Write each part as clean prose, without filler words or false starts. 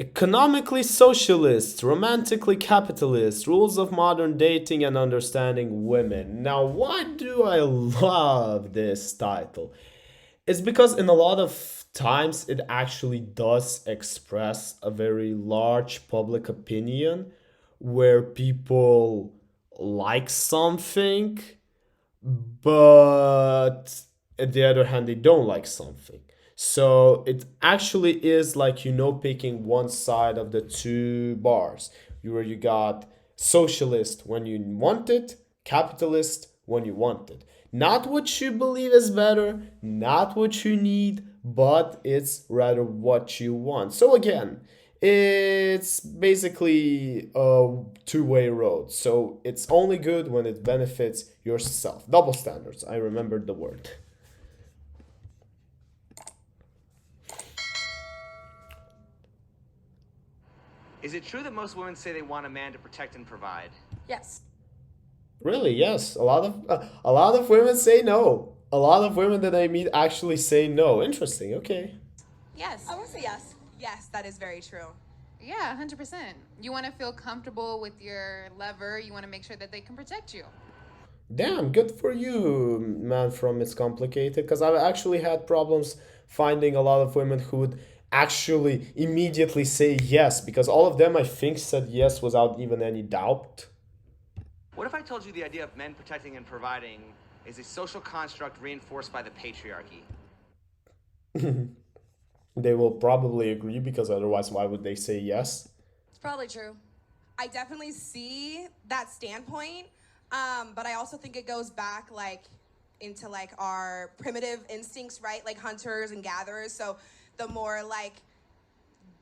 Economically socialist, romantically capitalist, rules of modern dating and understanding women. Now, why do I love this title? It's because in a lot of times it actually does express a very large public opinion where people like something, but on the other hand, they don't like something. So it actually is like, picking one side of the two bars, where you got socialist when you want it, capitalist when you want it. Not what you believe is better, not what you need, but it's rather what you want. So again, it's basically a two-way road. So it's only good when it benefits yourself. Double standards. I remembered the word. Is it true that most women say they want a man to protect and provide? Yes. Really? Yes. A lot of women say no. A lot of women that I meet actually say no. Interesting. Okay. Yes. I would say yes. Yes, that is very true. Yeah, 100%. You want to feel comfortable with your lover. You want to make sure that they can protect you. Damn, good for you, man from It's Complicated, because I've actually had problems finding a lot of women who would actually immediately say yes, because all of them, I think, said yes without even any doubt. What if I told you the idea of men protecting and providing is a social construct reinforced by the patriarchy? They will probably agree, because otherwise, why would they say yes? It's probably true. I definitely see that standpoint, but I also think it goes back like into like our primitive instincts, right? Like hunters and gatherers. So the more like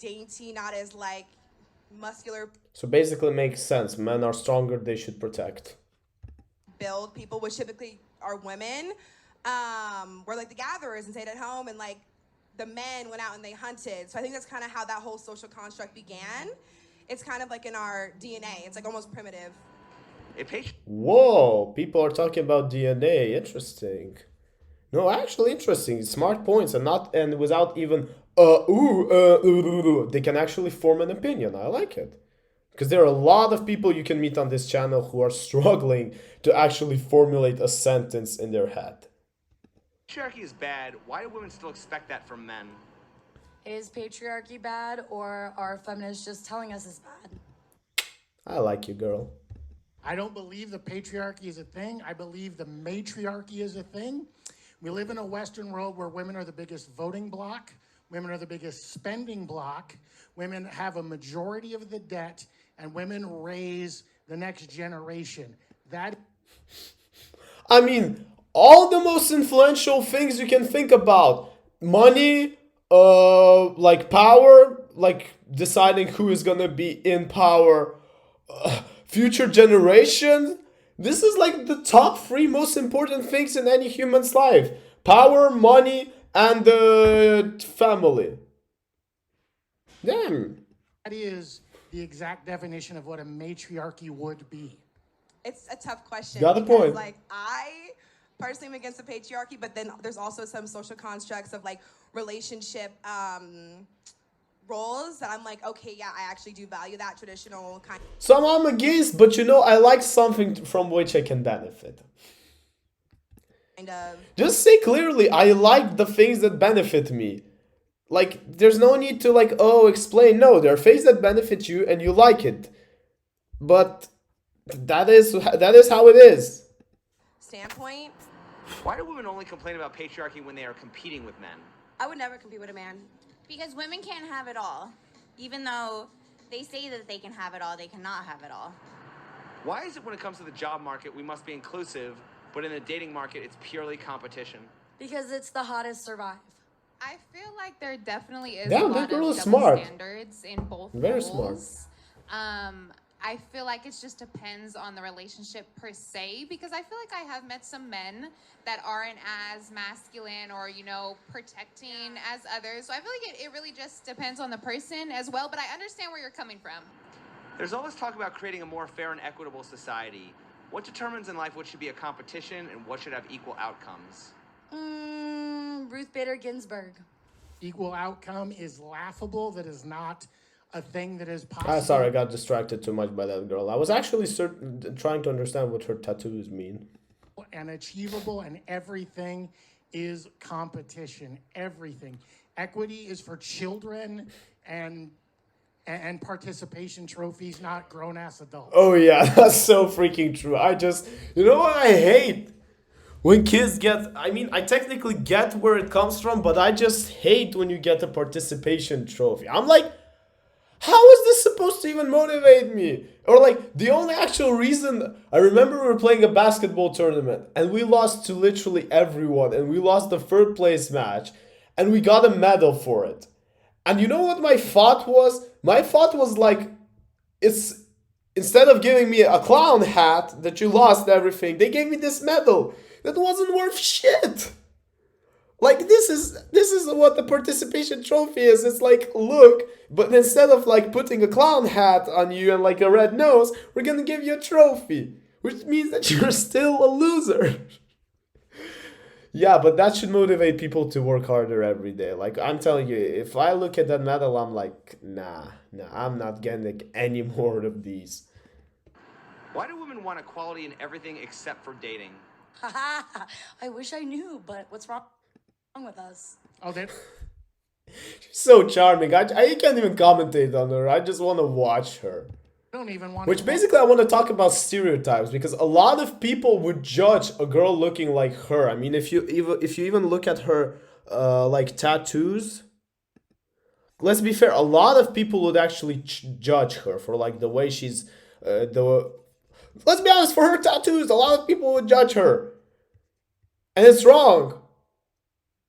dainty, not as like muscular So basically, it makes sense. Men are stronger, they should protect. build people, which typically are women, were like the gatherers and stayed at home, and like the men went out and they hunted. So I think that's kind of how that whole social construct began. It's kind of like in our DNA. It's like almost primitive. A patri- Whoa, people are talking about DNA. Interesting. No, actually interesting. Smart points, and without even they can actually form an opinion. I like it. Because there are a lot of people you can meet on this channel who are struggling to actually formulate a sentence in their head. Patriarchy is bad. Why do women still expect that from men? Is patriarchy bad, or are feminists just telling us it's bad? I like you, girl. I don't believe the patriarchy is a thing. I believe the matriarchy is a thing. We live in a Western world where women are the biggest voting bloc. Women are the biggest spending bloc. Women have a majority of the debt, and women raise the next generation. That I mean, all the most influential things you can think about: money, like power, like deciding who is gonna be in power, future generation. This is like the top three most important things in any human's life: power, money, and family. Damn. is the exact definition of what a matriarchy would be. It's a tough question. Got the because, point. Like I personally am against the patriarchy, but then there's also some social constructs of like relationship roles that I'm like, okay, yeah, I actually do value that traditional kind So I'm against, but I like something from which I can benefit. of. Just say clearly, I like the things that benefit me. Like, there's no need to, like, explain. No, there are things that benefit you and you like it. But that is how it is. Standpoint. Why do women only complain about patriarchy when they are competing with men? I would never compete with a man. Because women can't have it all. Even though they say that they can have it all, they cannot have it all. Why is it when it comes to the job market we must be inclusive, but in the dating market it's purely competition? Because it's the hottest survive. I feel like there definitely is Damn, a lot they're of really double smart. standards in both Very roles. I feel like it just depends on the relationship per se, because I feel like I have met some men that aren't as masculine or, protecting as others. So I feel like it really just depends on the person as well, but I understand where you're coming from. There's all this talk about creating a more fair and equitable society. What determines in life what should be a competition and what should have equal outcomes? Ruth Bader Ginsburg. Equal outcome is laughable. That is not a thing that is Ah, possible sorry, I got distracted too much by that girl. I was actually trying to understand what her tattoos mean. and achievable, and everything is competition. Everything. Equity is for children and participation trophies, not grown-ass adults. Oh yeah, that's so freaking true. You know what I hate? When kids get, I mean, I technically get where it comes from, but I just hate when you get a participation trophy. I'm like, how is this supposed to even motivate me? Or like, the only actual reason, I remember we were playing a basketball tournament and we lost to literally everyone and we lost the third place match and we got a medal for it. And you know what my thought was? My thought was like, it's instead of giving me a clown hat that you lost everything, they gave me this medal that wasn't worth shit. Like this is what the participation trophy is. It's like, look, but instead of like putting a clown hat on you and like a red nose, we're gonna give you a trophy, which means that you're still a loser. Yeah, but that should motivate people to work harder every day. Like I'm telling you, if I look at that medal, I'm like, nah, I'm not getting any more of these. Why do women want equality in everything except for dating? I wish I knew, but what's wrong with us? Oh, they She's so charming. I can't even commentate on her. I just want to watch her. don't even want Which to. basically I want to talk about stereotypes because a lot of people would judge a girl looking like her. I mean, if you even look at her like tattoos, let's be fair, a lot of people would actually judge her for like the way she's the. Let's be honest, for her tattoos, a lot of people would judge her, and it's wrong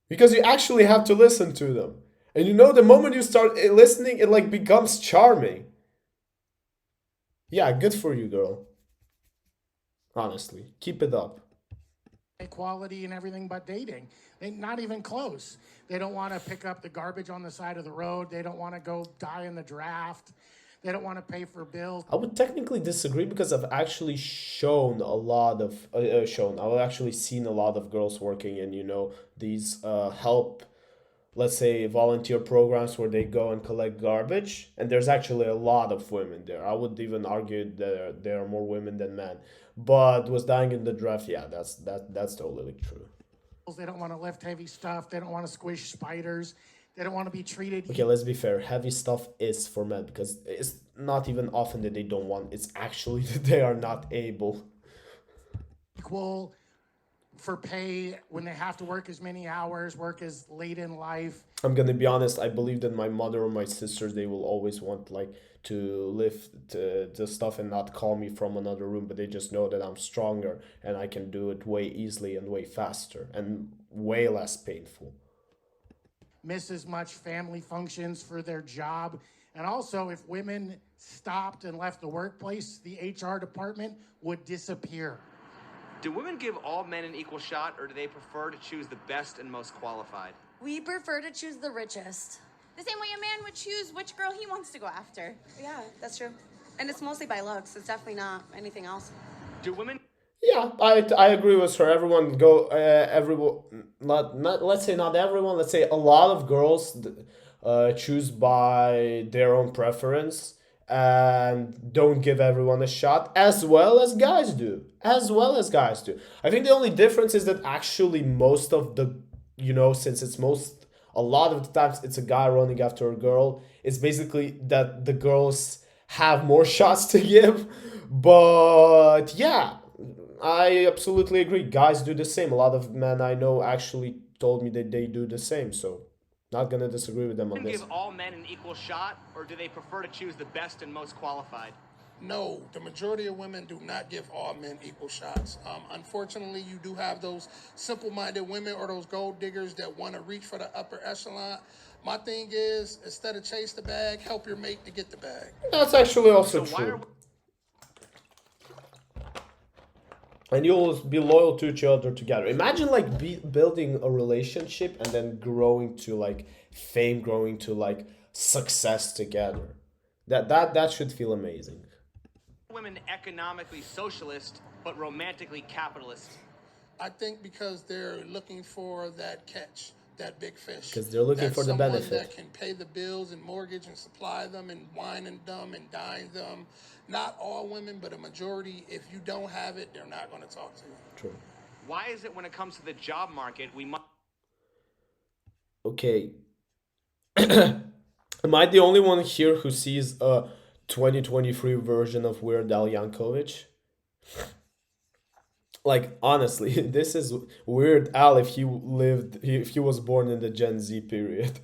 because you actually have to listen to them, and you know the moment you start listening, it like becomes charming. Yeah, good for you, girl. Honestly, keep it up. Equality and everything but dating. They not even close. They don't want to pick up the garbage on the side of the road. They don't want to go die in the draft. They don't want to pay for bills. I would technically disagree because I've actually shown a lot of I've actually seen a lot of girls working in these help, let's say, volunteer programs where they go and collect garbage, and there's actually a lot of women there. I would even argue that there are more women than men. But was dying in the draft, yeah, that's totally true. They don't want to lift heavy stuff. They don't want to squish spiders. They don't want to be treated Okay, let's be fair. Heavy stuff is for men because it's not even often that they don't want. It's actually that they are not able. equal for pay when they have to work as many hours, work as late in life. I'm gonna be honest. I believe that my mother or my sisters, they will always want like to lift the stuff and not call me from another room, but they just know that I'm stronger and I can do it way easily and way faster and way less painful. Miss as much family functions for their job. And also, if women stopped and left the workplace, the HR department would disappear. Do women give all men an equal shot, or do they prefer to choose the best and most qualified? We prefer to choose the richest. The same way a man would choose which girl he wants to go after. Yeah, that's true. And it's mostly by looks. It's definitely not anything else. Do women Yeah, I agree with her. Everyone go everyone not let's say not everyone. Let's say a lot of girls choose by their own preference and don't give everyone a shot, as well as guys do. As well as guys do. I think the only difference is that actually most of the since it's a lot of the times it's a guy running after a girl. It's basically that the girls have more shots to give, but yeah. I absolutely agree. Guys do the same. A lot of men I know actually told me that they do the same. So, not gonna disagree with them on this. give all men an equal shot, or do they prefer to choose the best and most qualified? No, the majority of women do not give all men equal shots. Unfortunately, you do have those simple-minded women or those gold diggers that want to reach for the upper echelon. My thing is, instead of chase the bag, help your mate to get the bag. That's actually also So why true. are And you'll be loyal to each other together. Imagine like building a relationship and then growing to like fame, growing to like success together. That should feel amazing. women economically socialist but romantically capitalist? I think because they're looking for that catch. that big fish. Because they're looking That's for the someone benefit. that can pay the bills and mortgage and supply them and wine and them and dine them. Not all women, but a majority. If you don't have it, they're not going to talk to you. True. Why is it when it comes to the job market, we must Okay. Am I the only one here who sees a 2023 version of Weird Al Yankovic? Like, honestly, this is Weird Al if he was born in the Gen Z period.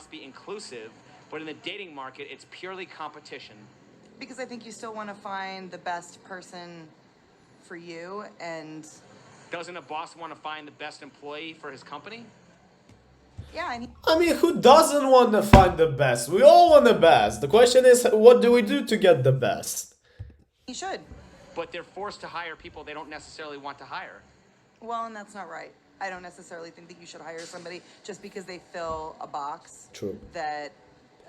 be inclusive, but in the dating market, it's purely competition. Because I think you still want to find the best person for you, and Doesn't a boss want to find the best employee for his company? yeah, and I mean, who doesn't want to find the best? We all want the best. The question is, what do we do to get the best? he should. But they're forced to hire people they don't necessarily want to hire. Well, and that's not right. I don't necessarily think that you should hire somebody just because they fill a box. True. That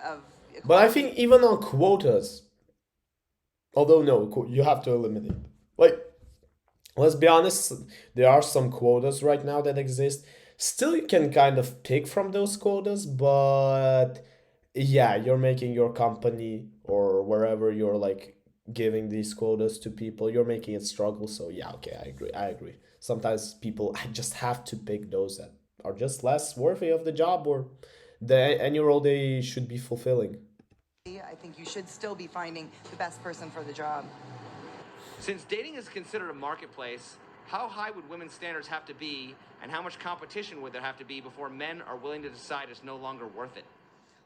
of. But I think even on quotas, although no, you have to eliminate. Like, let's be honest, there are some quotas right now that exist. Still, you can kind of pick from those quotas, but yeah, you're making your company or wherever you're like giving these quotas to people, you're making it struggle. So yeah, okay, I agree. Sometimes people just have to pick those that are just less worthy of the job or any role they should be fulfilling. I think you should still be finding the best person for the job. Since dating is considered a marketplace, how high would women's standards have to be, and how much competition would there have to be before men are willing to decide it's no longer worth it?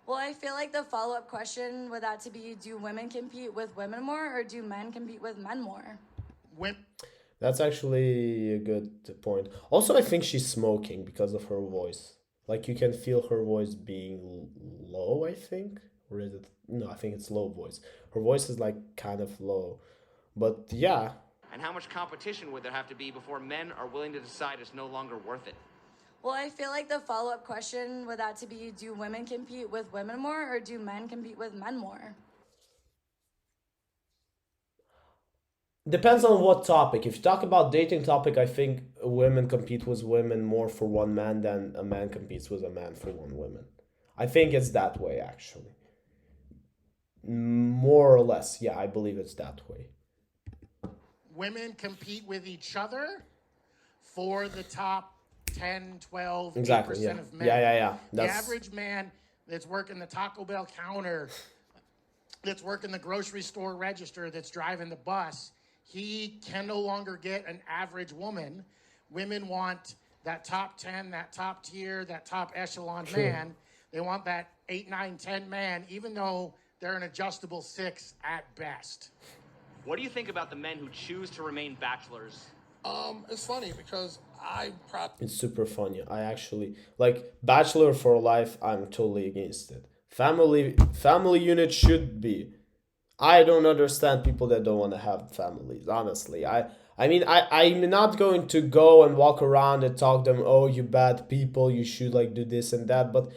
Well, I feel like the follow-up question with that to be, do women compete with women more or do men compete with men more? That's actually a good point. Also, I think she's smoking because of her voice. Like, you can feel her voice being low, I think. Or is it? No, I think it's low voice. Her voice is like kind of low. But yeah. And how much competition would there have to be before men are willing to decide it's no longer worth it? Well, I feel like the follow-up question with that to be, do women compete with women more or do men compete with men more? Depends on what topic. If you talk about dating topic, I think women compete with women more for one man than a man competes with a man for one woman. I think it's that way, actually. More or less, yeah, I believe it's that way. Women compete with each other for the top 10, 12, Exactly, 8% yeah. of men. Yeah. The average man that's working the Taco Bell counter, that's working the grocery store register, that's driving the bus, he can no longer get an average woman. Women want that top 10, that top tier, that top echelon man. They want that 8, 9, 10 man, even though they're an adjustable 6 at best. What do you think about the men who choose to remain bachelors? It's funny because It's super funny. I actually like bachelor for life. I'm totally against it. Family unit should be. I don't understand people that don't want to have families. Honestly, I'm not going to go and walk around and talk them. Oh, you bad people. You should like do this and that. But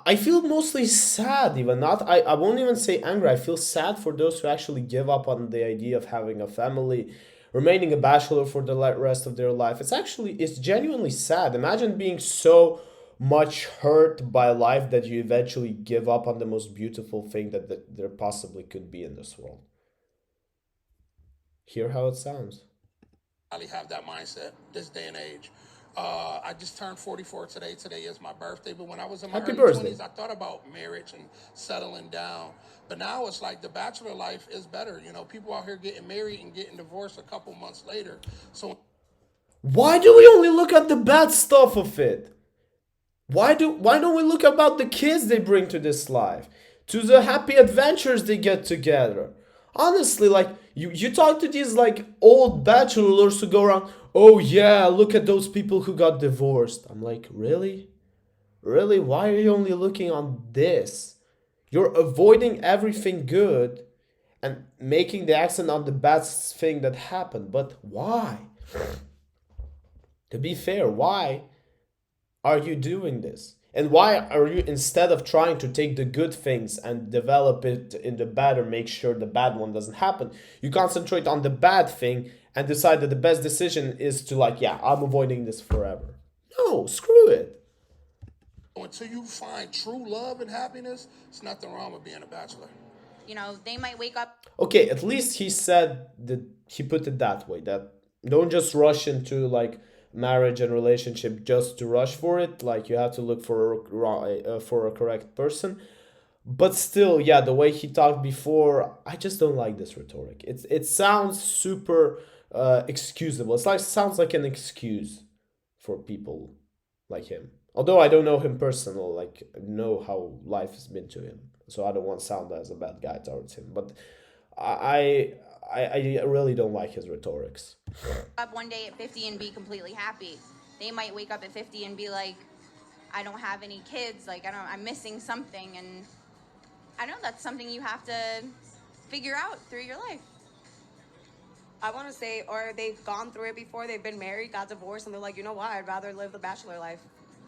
I feel mostly sad. Even not. I won't even say angry. I feel sad for those who actually give up on the idea of having a family, remaining a bachelor for the rest of their life. It's genuinely sad. Imagine being so much hurt by life that you eventually give up on the most beautiful thing that there possibly could be in this world. Hear how it sounds. have that mindset this day and age. I just turned 44 today. Today is my birthday. But when I was in my Happy early birthday. 20s, I thought about marriage and settling down. But now it's like the bachelor life is better. You know, people out here getting married and getting divorced a couple months later. So why do we only look at the bad stuff of it? Why don't we look about the kids they bring to this life? To the happy adventures they get together? Honestly, like, you talk to these, like, old bachelors who go around, oh yeah, look at those people who got divorced. I'm like, really? Really? Why are you only looking on this? You're avoiding everything good and making the accent on the bad thing that happened. But why? To be fair, why are you doing this? And why are you, instead of trying to take the good things and develop it in the bad or make sure the bad one doesn't happen, you concentrate on the bad thing and decide that the best decision is to, like, yeah, I'm avoiding this forever. No, screw it. Until you find true love and happiness, there's nothing wrong with being a bachelor. You know, they might wake up. Okay, at least he said that he put it that way, that don't just rush into like marriage and relationship just to rush for it. Like you have to look for a correct person. But still, yeah, the way he talked before, I just don't like this rhetoric. It sounds super excusable. It's like sounds like an excuse for people like him. Although I don't know him personal, like know how life has been to him, so I don't want to sound as a bad guy towards him. But I I really don't like his rhetorics. Up one day at 50 and be completely happy. They might wake up at 50 and be like, I don't have any kids, like I'm missing something, and I know that's something you have to figure out through your life. I want to say, or they've gone through it before, they've been married, got divorced, and they're like, you know what, I'd rather live the bachelor life.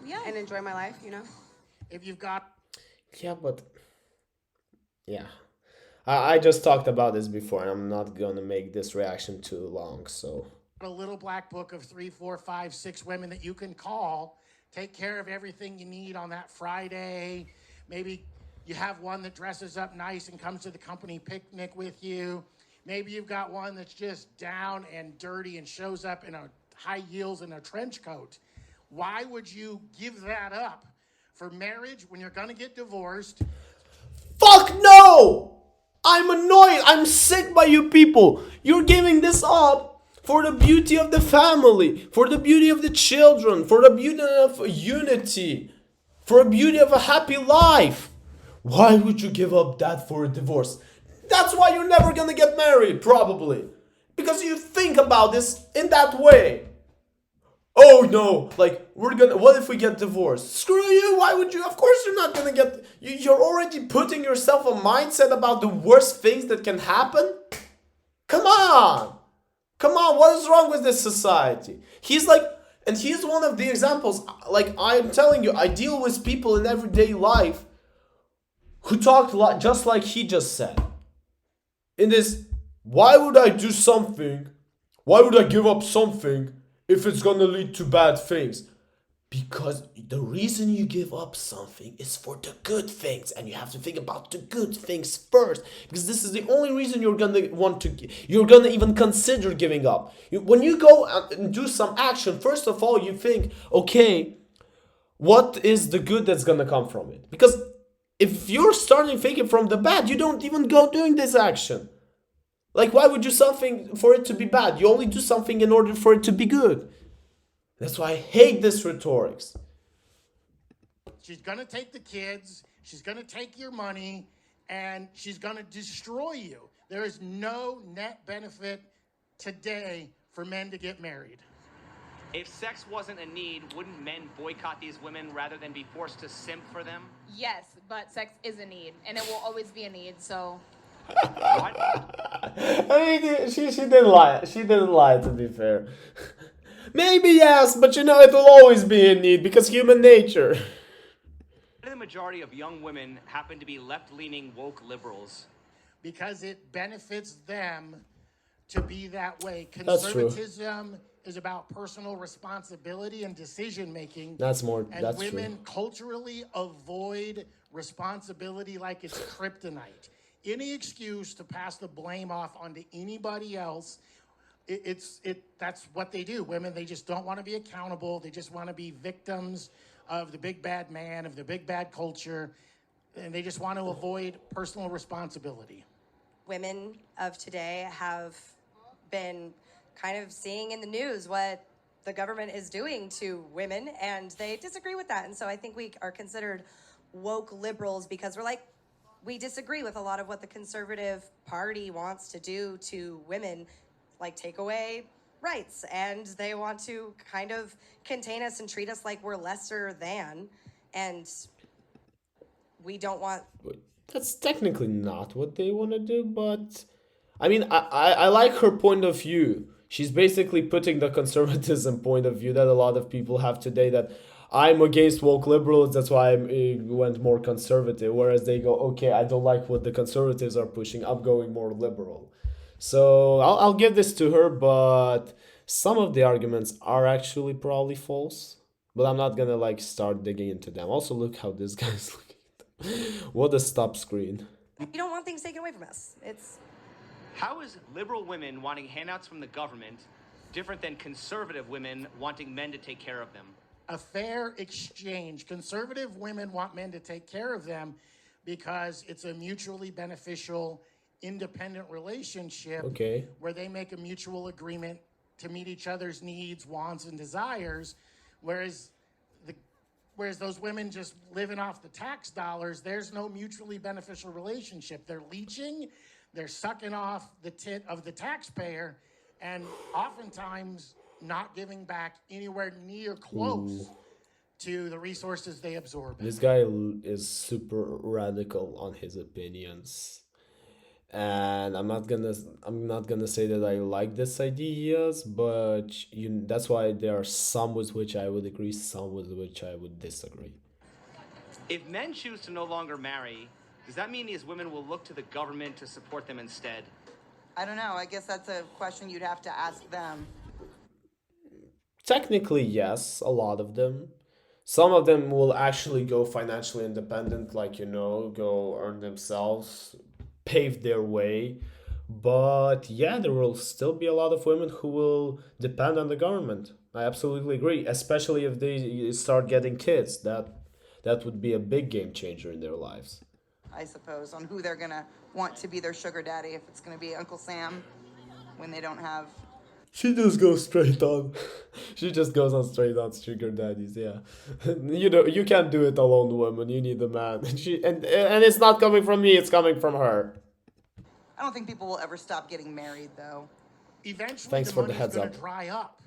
Yeah. And enjoy my life, you know? If you've got Yeah, but yeah. I just talked about this before, and I'm not gonna make this reaction too long, so. a little black book of 3, 4, 5, 6 women that you can call, take care of everything you need on that Friday. Maybe you have one that dresses up nice and comes to the company picnic with you. Maybe you've got one that's just down and dirty and shows up in a high heels and a trench coat. Why would you give that up for marriage when you're gonna get divorced? Fuck no! I'm annoyed. I'm sick by you people. You're giving this up for the beauty of the family, for the beauty of the children, for the beauty of unity, for the beauty of a happy life. Why would you give up that for a divorce? That's why you're never gonna get married, probably. Because you think about this in that way. Oh no, like what if we get divorced? Screw you, why would you? Of course you're not gonna get, you're already putting yourself a mindset about the worst things that can happen? Come on, what is wrong with this society? He's like, and he's one of the examples, like I'm telling you, I deal with people in everyday life who talk just like he just said. In this, why would I do something? Why would I give up something if it's gonna lead to bad things? Because the reason you give up something is for the good things, and you have to think about the good things first, because this is the only reason you're gonna even consider giving up. When you go and do some action, first of all you think, okay, what is the good that's gonna come from it? Because if you're starting thinking from the bad, you don't even go doing this action. Like, why would you do something for it to be bad? You only do something in order for it to be good. That's why I hate this rhetorics. She's gonna take the kids, she's gonna take your money, and she's gonna destroy you. There is no net benefit today for men to get married. If sex wasn't a need, wouldn't men boycott these women rather than be forced to simp for them? Yes, but sex is a need, and it will always be a need, so. What? I mean, she didn't lie. She didn't lie, to be fair. Maybe yes, but it will always be a need because human nature. Why do the majority of young women happen to be left-leaning woke liberals? Because it benefits them to be that way. That's true. Conservatism is about personal responsibility and decision making. That's And women true. culturally avoid responsibility like it's kryptonite. Any excuse to pass the blame off onto anybody else, that's what they do. Women, they just don't want to be accountable. They just want to be victims of the big bad man, of the big bad culture, and they just want to avoid personal responsibility. Women of today have been kind of seeing in the news what the government is doing to women, and they disagree with that. And so I think we are considered woke liberals because we're like, we disagree with a lot of what the conservative party wants to do to women, like take away rights, and they want to kind of contain us and treat us like we're lesser than, and we don't want. That's technically not what they want to do, but I mean, I like her point of view. She's basically putting the conservatism point of view that a lot of people have today, that I'm against woke liberals, that's why I went more conservative. Whereas they go, okay, I don't like what the conservatives are pushing, I'm going more liberal. So I'll give this to her, but some of the arguments are actually probably false. But I'm not gonna like start digging into them. Also, look how this guy's looking. What a stop screen. You don't want things taken away from us. It's How is liberal women wanting handouts from the government different than conservative women wanting men to take care of them? A fair exchange. Conservative women want men to take care of them because it's a mutually beneficial, independent relationship Okay. where they make a mutual agreement to meet each other's needs, wants, and desires, whereas those women just living off the tax dollars, there's no mutually beneficial relationship. They're leeching, they're sucking off the tit of the taxpayer, and oftentimes not giving back anywhere near close to the resources they absorb. This guy is super radical on his opinions. And I'm not gonna say that I like this ideas, but that's why there are some with which I would agree, some with which I would disagree. If men choose to no longer marry, does that mean these women will look to the government to support them instead? I don't know. I guess that's a question you'd have to ask them. Technically, yes, a lot of them. Some of them will actually go financially independent, like, go earn themselves, pave their way. But yeah, there will still be a lot of women who will depend on the government. I absolutely agree, especially if they start getting kids. That would be a big game changer in their lives. I suppose, on who they're gonna want to be their sugar daddy, if it's gonna be Uncle Sam when they don't have. She just goes straight on. She just goes on straight on sugar daddies. Yeah, you can't do it alone, woman. You need a man. And it's not coming from me. It's coming from her. I don't think people will ever stop getting married, though. Eventually, Thanks the for the money's heads going up. to dry up.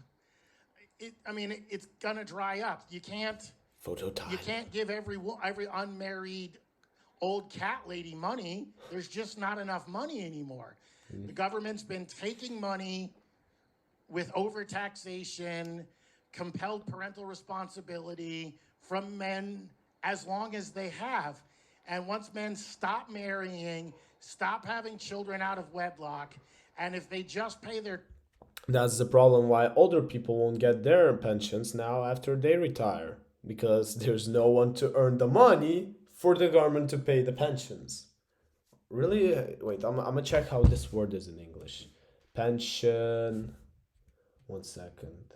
It's going to dry up. You can't Photo time. You can't give every unmarried old cat lady money. There's just not enough money anymore. The government's been taking money with overtaxation, compelled parental responsibility from men as long as they have. And once men stop marrying, stop having children out of wedlock, and if they just pay their... That's the problem why older people won't get their pensions now after they retire. Because there's no one to earn the money for the government to pay the pensions. Really? Wait, I'm gonna check how this word is in English. Pension. 1 second.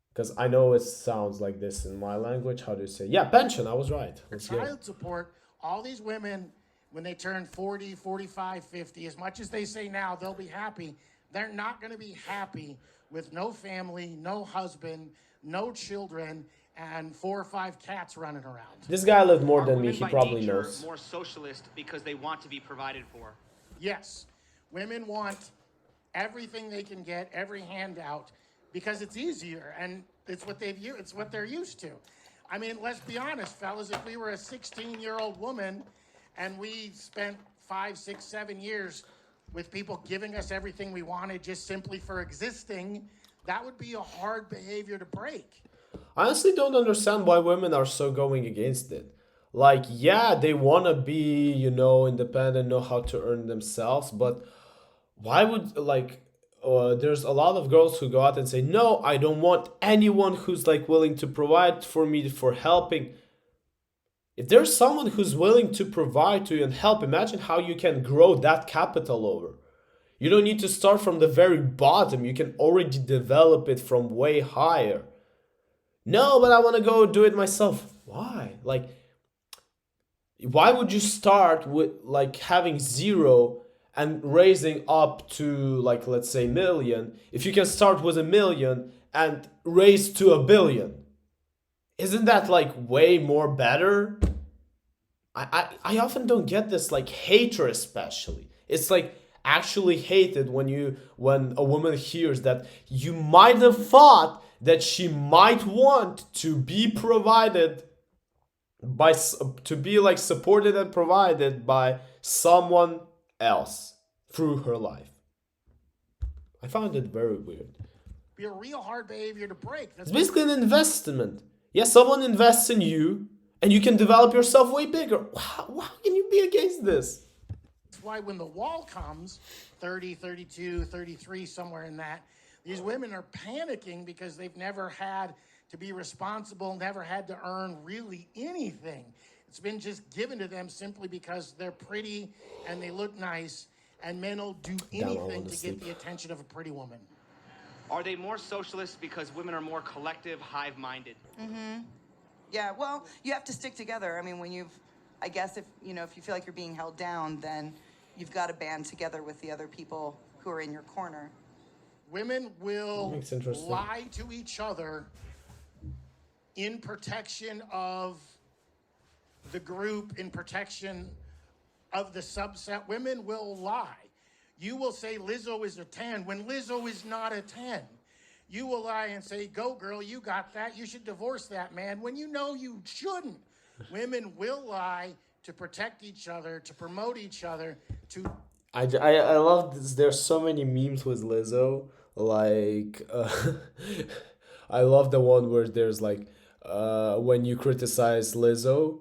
Because I know it sounds like this in my language. How do you say? Yeah, pension. I was right. Let's go. child support, all these women, when they turn 40, 45, 50, as much as they say now they'll be happy, they're not going to be happy with no family, no husband, no children, and 4 or 5 cats running around. This guy lived more Are than me. women He by probably nature knows. more socialist because they want to be provided for? Yes, women want everything they can get, every handout, because it's easier and it's what they're used to. I mean, let's be honest, fellas, if we were a 16-year-old woman and we spent 5, 6, 7 years with people giving us everything we wanted just simply for existing, that would be a hard behavior to break. I honestly don't understand why women are so going against it. Like, yeah, they want to be, independent, know how to earn themselves, but why would, there's a lot of girls who go out and say, no, I don't want anyone who's, willing to provide for me, for helping. If there's someone who's willing to provide to you and help, imagine how you can grow that capital over. You don't need to start from the very bottom. You can already develop it from way higher. No, but I want to go do it myself. Why? Why would you start with having 0 and raising up to let's say 1 million if you can start with 1 million and raise to 1 billion? Isn't that way more better? I often don't get this hatred, especially. It's actually hated when a woman hears that you might have thought that she might want to be provided by, to be supported and provided by someone else through her life. I found it very weird. Be a real hard behavior to break. It's basically an investment. Yeah, someone invests in you and you can develop yourself way bigger. How can you be against this? That's why when the wall comes, 30, 32, 33, somewhere in that, These women are panicking because they've never had to be responsible, never had to earn really anything. It's been just given to them simply because they're pretty and they look nice, and men will do anything to get the attention of a pretty woman. Are they more socialist because women are more collective, hive-minded? Yeah, well, you have to stick together. I mean, I guess if you feel like you're being held down, then you've got to band together with the other people who are in your corner. Women will lie to each other in protection of the group, in protection of the subset. Women will lie. You will say Lizzo is a 10 when Lizzo is not a 10. You will lie and say, go girl, you got that. You should divorce that man when you know you shouldn't. Women will lie to protect each other, to promote each other, to... I love this. There's so many memes with Lizzo. Like, I love the one where there's like, when you criticize Lizzo,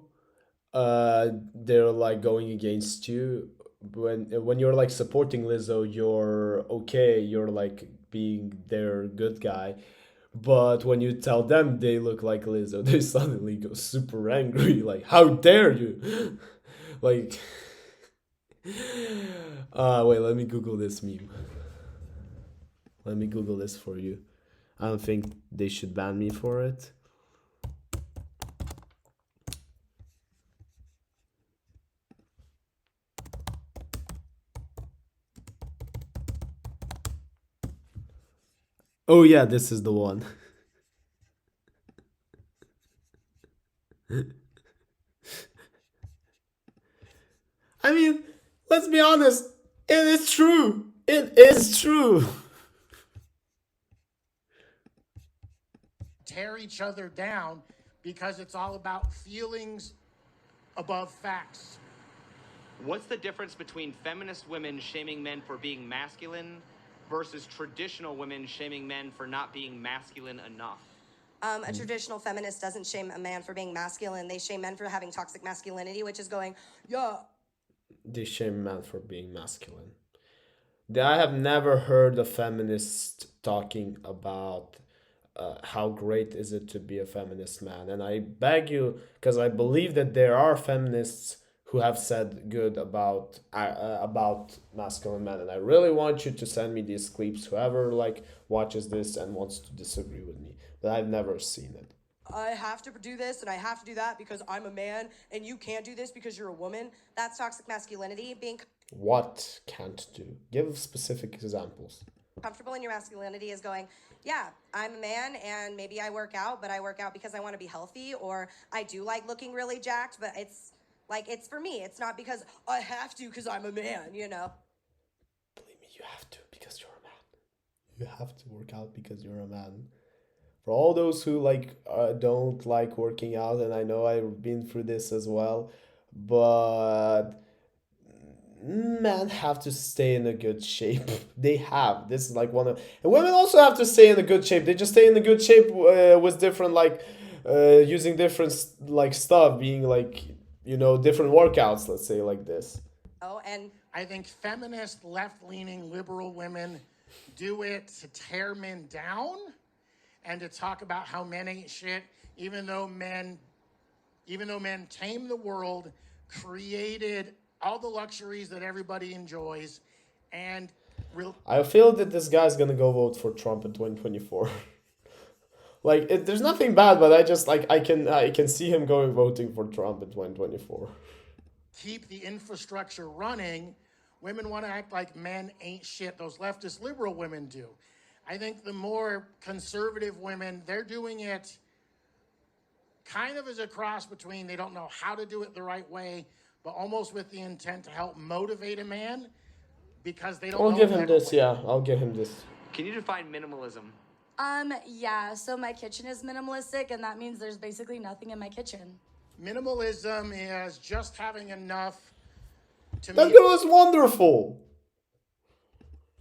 they're like going against you. When you're like supporting Lizzo, you're okay. You're like being their good guy. But when you tell them they look like Lizzo, they suddenly go super angry. Like, how dare you? Like, wait, let me Google this meme. Let me Google this for you. I don't think they should ban me for it. Oh yeah, this is the one. I mean, let's be honest. It is true. It is true. tear each other down because it's all about feelings above facts. What's the difference between feminist women shaming men for being masculine versus traditional women shaming men for not being masculine enough? A traditional feminist doesn't shame a man for being masculine. They shame men for having toxic masculinity, which is going, yeah. They shame men for being masculine. I have never heard a feminist talking about how great is it to be a feminist man. And I beg you, because I believe that there are feminists who have said good about masculine men, and I really want you to send me these clips, whoever like watches this and wants to disagree with me, but I've never seen it. I have to do this and I have to do that because I'm a man, and you can't do this because you're a woman. That's toxic masculinity. Being What can't do? Give specific examples. comfortable in your masculinity is going, yeah, I'm a man and maybe I work out, but I work out because I want to be healthy, or I do like looking really jacked, but it's like, it's for me. It's not because I have to because I'm a man, you know? Believe me, you have to because you're a man. You have to work out because you're a man. For all those who don't like working out, and I know I've been through this as well, but men have to stay in a good shape. They have. This is like one of, and women also have to stay in a good shape. They just stay in a good shape with different using different stuff, being different workouts. Let's say like this. Oh, and I think feminist, left-leaning, liberal women do it to tear men down and to talk about how men ain't shit, even though men tamed the world, created all the luxuries that everybody enjoys, and I feel that this guy's gonna go vote for Trump in 2024. There's nothing bad, but I just I can see him voting for Trump in 2024. Keep the infrastructure running. Women want to act like men ain't shit. Those leftist liberal women do. I think the more conservative women, they're doing it kind of as a cross between they don't know how to do it the right way, but almost with the intent to help motivate a man because they don't know. I'll give him this, yeah. I'll give him this. Can you define minimalism? Yeah, so my kitchen is minimalistic, and that means there's basically nothing in my kitchen. Minimalism is just having enough to That meet girl is wonderful.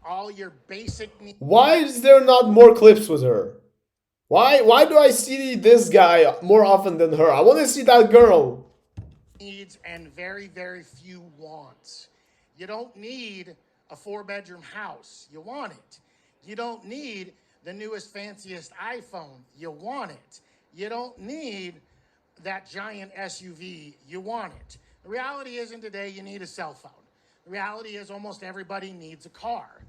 all your basic needs. Why is there not more clips with her? Why do I see this guy more often than her? I want to see that girl. Needs and very, very few wants. You don't need a 4-bedroom house. You want it. You don't need the newest, fanciest iPhone. You want it. You don't need that giant SUV. You want it. The reality isn't today you need a cell phone. The reality is almost everybody needs a car.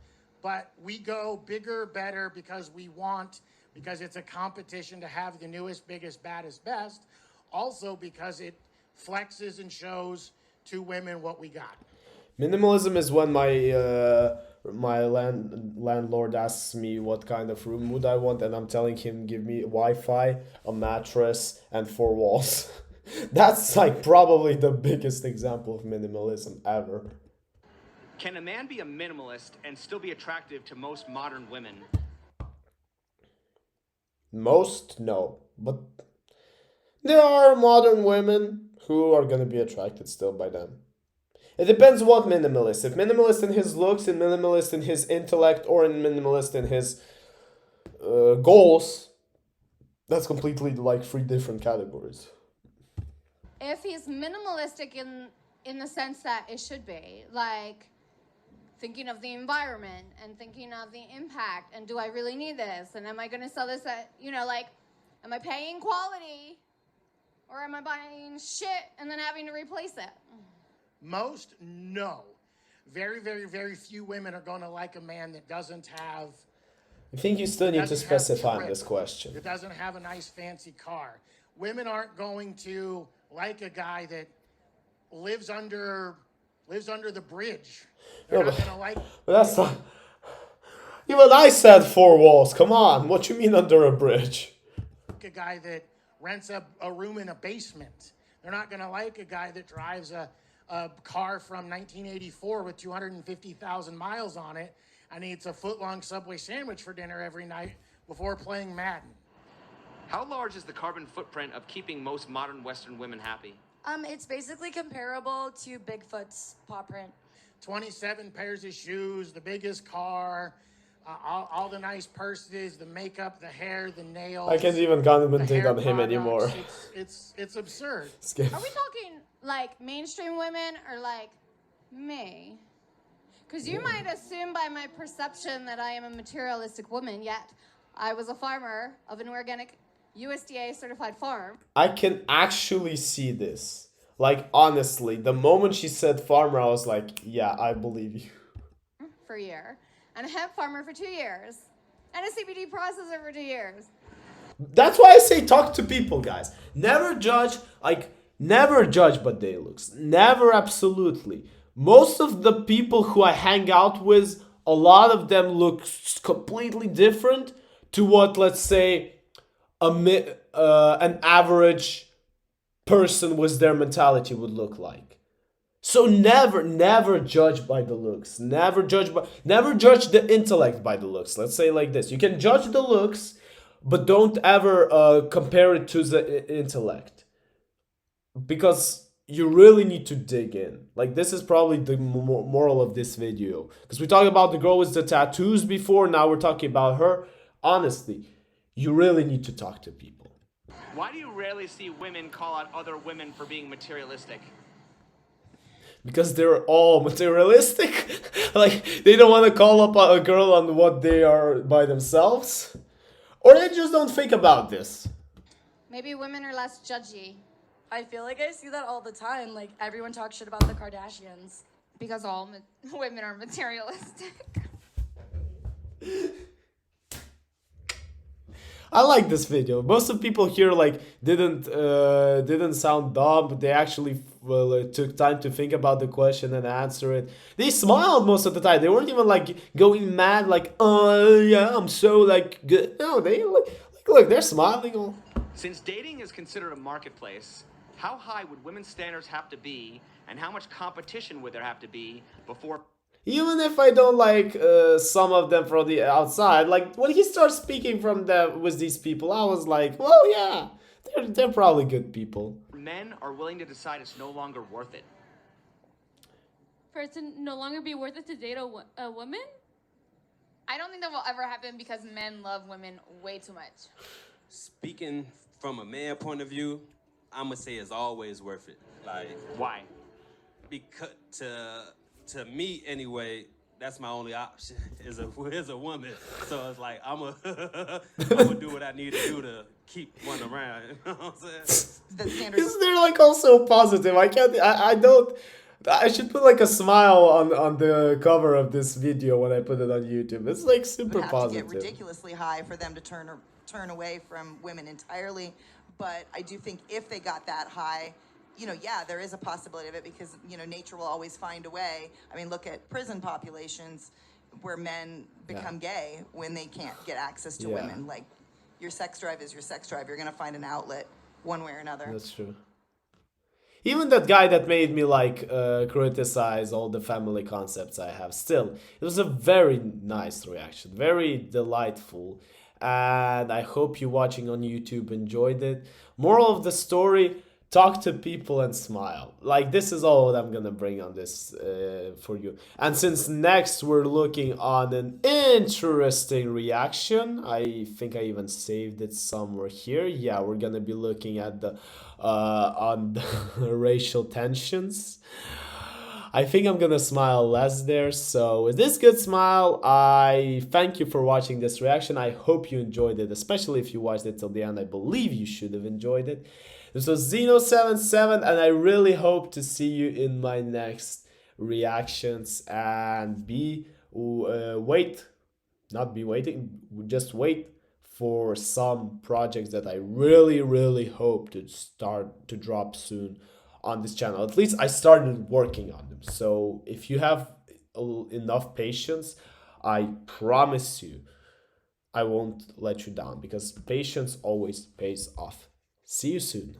But we go bigger, better because we want, because it's a competition to have the newest, biggest, baddest, best. Also because it flexes and shows to women what we got. Minimalism is when my landlord asks me what kind of room would I want, and I'm telling him give me Wi-Fi, a mattress, and 4 walls. That's like probably the biggest example of minimalism ever. Can a man be a minimalist and still be attractive to most modern women? Most, no, but there are modern women who are gonna be attracted still by them. It depends what minimalist. If minimalist in his looks, and minimalist in his intellect, or in minimalist in his goals, that's completely like 3 different categories. If he's minimalistic in the sense that it should be, like thinking of the environment and thinking of the impact, and do I really need this? And am I going to sell this at, like, am I paying quality? Or am I buying shit and then having to replace it? Most, no. Very, very, very few women are going to like a man that doesn't have... I think you still need to specify in this question. That doesn't have a nice fancy car. Women aren't going to like a guy that lives under the bridge. They're not going to like... But that's not... Even I said 4 walls. Come on. What you mean under a bridge? A guy that rents a room in a basement. They're not going to like a guy that drives a car from 1984 with 250,000 miles on it and eats a foot-long Subway sandwich for dinner every night before playing Madden. How large is the carbon footprint of keeping most modern Western women happy? It's basically comparable to Bigfoot's paw print. 27 pairs of shoes, the biggest car, all the nice purses, the makeup, the hair, the nails. I can't even concentrate on him anymore. It's absurd. Are we talking like mainstream women or like me? Because you might assume by my perception that I am a materialistic woman, yet I was a farmer of an organic USDA certified farm. I can actually see this. Like, honestly, the moment she said farmer, I was like, yeah, I believe you. For a year. And a hemp farmer for 2 years. And a CBD processor for 2 years. That's why I say talk to people, guys. Never judge by their looks. Never, absolutely. Most of the people who I hang out with, a lot of them look completely different to what, let's say, an average person with their mentality would look like. So never judge by the looks. Never judge the intellect by the looks. Let's say like this. You can judge the looks, but don't ever compare it to the intellect. Because you really need to dig in. Like, this is probably the moral of this video. Because we talked about the girl with the tattoos before, now we're talking about her. Honestly, you really need to talk to people. Why do you rarely see women call out other women for being materialistic? Because they're all materialistic. Like, they don't want to call up a girl on what they are by themselves. Or they just don't think about this. Maybe women are less judgy. I feel like I see that all the time. Like, everyone talks shit about the Kardashians. Because all women are materialistic. I like this video. Most of the people here like didn't sound dumb, but they actually took time to think about the question and answer it. They smiled most of the time. They weren't even like going mad, like, oh yeah, I'm so like good. No, they look, they're smiling. Since dating is considered a marketplace, how high would women's standards have to be, and how much competition would there have to be before? Even if I don't like some of them from the outside, like when he starts speaking with these people, I was like, well, yeah, they're probably good people. Men are willing to decide it's no longer worth it. For it to no longer be worth it to date a woman? I don't think that will ever happen because men love women way too much. Speaking from a man point of view, I'm gonna say it's always worth it. Like, why? Because to me anyway, that's my only option is a woman. So it's like I'm gonna do what I need to do to keep one around. You know what I'm saying? The standard. Isn't there like also positive? I don't. I should put like a smile on the cover of this video when I put it on YouTube. It's like super Would have positive. to get ridiculously high for them to turn away from women entirely. But I do think if they got that high, yeah, there is a possibility of it because, nature will always find a way. I mean, look at prison populations where men become gay when they can't get access to women. Like, your sex drive is your sex drive. You're going to find an outlet one way or another. That's true. Even that guy that made me like criticize all the family concepts I have, still, it was a very nice reaction, very delightful. And I hope you watching on YouTube enjoyed it. Moral of the story, talk to people and smile. Like, this is all that I'm gonna bring on this for you. And since next we're looking on an interesting reaction, I think I even saved it somewhere here. Yeah, we're gonna be looking at the on the racial tensions. I think I'm gonna smile less there. So with this good smile, I thank you for watching this reaction. I hope you enjoyed it, especially if you watched it till the end. I believe you should have enjoyed it. This was zynoVII7, and I really hope to see you in my next reactions. And just wait for some projects that I really, really hope to start to drop soon on this channel. At least I started working on them. So if you have enough patience, I promise you I won't let you down, because patience always pays off. See you soon.